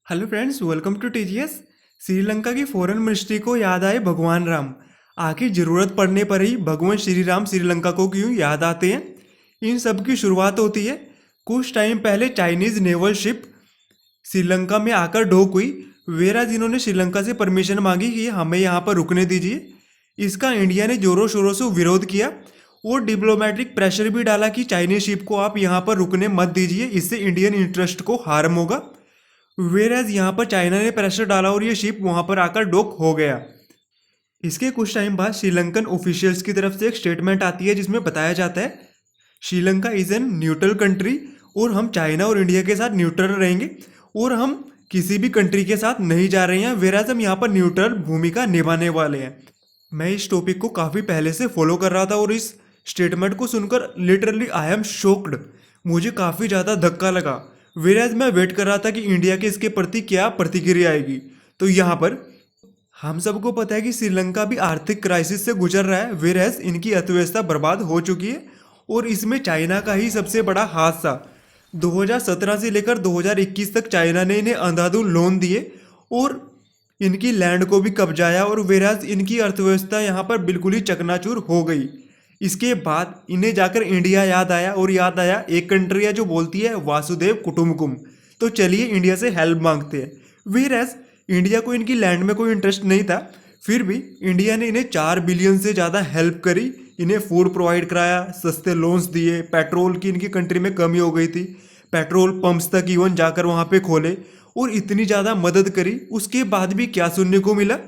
Hello friends, welcome to TGS. Sri Lanka की foreign ministry को याद आए भगवान राम। आखिर जरूरत पड़ने पर ही भगवान श्री राम श्रीलंका को क्यों याद आते हैं? इन सब की शुरुआत होती है कुछ टाइम पहले चाइनीज नेवल शिप श्रीलंका में आकर डॉक हुई। वेरा जिन्होंने श्रीलंका से परमिशन मांगी कि हमें यहाँ पर रुकने दीजिए। इसका इंडिया ने जोरों शोरों से विरोध किया और डिप्लोमेटिक प्रेशर भी डाला कि चाइनीज शिप को आप यहाँ पर रुकने मत दीजिए, इससे इंडियन इंटरेस्ट को हार्म होगा। वेरएज यहाँ पर चाइना ने प्रेशर डाला और ये शिप वहाँ पर आकर डॉक हो गया। इसके कुछ टाइम बाद श्रीलंकन ऑफिशियल्स की तरफ से एक स्टेटमेंट आती है जिसमें बताया जाता है Sri Lanka is an neutral country और हम चाइना और इंडिया के साथ न्यूट्रल रहेंगे और हम किसी भी कंट्री के साथ नहीं जा रहे हैं। वेराज हम यहाँ पर न्यूट्रल भूमिका निभाने वाले हैं। मैं इस टॉपिक को काफ़ी पहले से फॉलो कर रहा था और इस स्टेटमेंट को सुनकर लिटरली आई एम शॉक्ड। मुझे काफ़ी ज़्यादा धक्का लगा। वेराज मैं वेट कर रहा था कि इंडिया के इसके प्रति क्या प्रतिक्रिया आएगी। तो यहाँ पर हम सबको पता है कि श्रीलंका भी आर्थिक क्राइसिस से गुजर रहा है। वेराज इनकी अर्थव्यवस्था बर्बाद हो चुकी है और इसमें चाइना का ही सबसे बड़ा हाथ था। 2017 से लेकर 2021 तक चाइना ने इन्हें अंधाधुंध लोन दिए और इनकी लैंड को भी कब्जाया और वेराज इनकी अर्थव्यवस्था यहाँ पर बिल्कुल ही चकनाचूर हो गई। इसके बाद इन्हें जाकर इंडिया याद आया और याद आया एक कंट्री है जो बोलती है वासुदेव कुटुंबकम, तो चलिए इंडिया से हेल्प मांगते हैं। वेराज इंडिया को इनकी लैंड में कोई इंटरेस्ट नहीं था, फिर भी इंडिया ने इन्हें 4 बिलियन से ज़्यादा हेल्प करी। इन्हें फूड प्रोवाइड कराया, सस्ते लोन्स दिए, पेट्रोल की इनकी कंट्री में कमी हो गई थी, पेट्रोल पंप्स तक इवन जाकर वहाँ पे खोले और इतनी ज़्यादा मदद करी। उसके बाद भी क्या सुनने को मिला?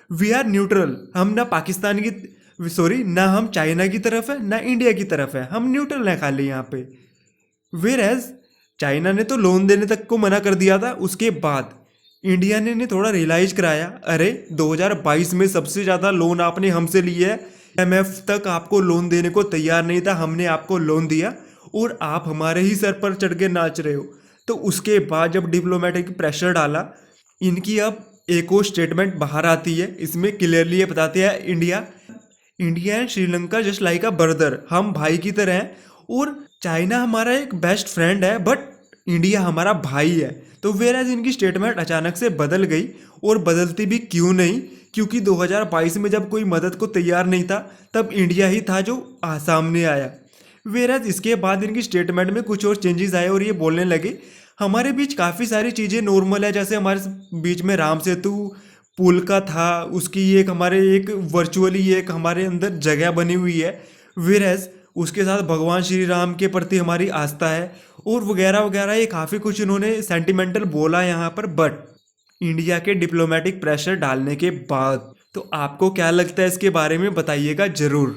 वी आर न्यूट्रल, हम ना पाकिस्तान की ना हम चाइना की तरफ है ना इंडिया की तरफ है, हम न्यूट्रल हैं खाली यहाँ पे। वेरएज चाइना ने तो लोन देने तक को मना कर दिया था। उसके बाद इंडिया ने इन्हें थोड़ा रियलाइज कराया, अरे 2022 में सबसे ज़्यादा लोन आपने हमसे लिया है, IMF तक आपको लोन देने को तैयार नहीं था, हमने आपको लोन दिया और आप हमारे ही सर पर चढ़ के नाच रहे हो। तो उसके बाद जब डिप्लोमेटिक प्रेशर डाला, इनकी अब एक और स्टेटमेंट बाहर आती है। इसमें क्लियरली ये बताते हैं India and Sri Lanka just like a brother, हम भाई की तरह हैं और चाइना हमारा एक बेस्ट फ्रेंड है बट इंडिया हमारा भाई है। तो वेराज इनकी स्टेटमेंट अचानक से बदल गई और बदलती भी क्यों नहीं, क्योंकि 2022 में जब कोई मदद को तैयार नहीं था तब इंडिया ही था जो सामने आया। वेराज इसके बाद इनकी स्टेटमेंट में कुछ और चेंजेस आए और ये बोलने लगे हमारे बीच काफ़ी सारी चीज़ें नॉर्मल है, जैसे हमारे बीच में राम सेतु पुल का था, उसकी एक हमारे एक वर्चुअली एक हमारे अंदर जगह बनी हुई है। वेरएज उसके साथ भगवान श्री राम के प्रति हमारी आस्था है और वगैरह वगैरह, ये काफ़ी कुछ इन्होंने सेंटिमेंटल बोला यहाँ पर। बट इंडिया के डिप्लोमेटिक प्रेशर डालने के बाद तो आपको क्या लगता है इसके बारे में बताइएगा ज़रूर।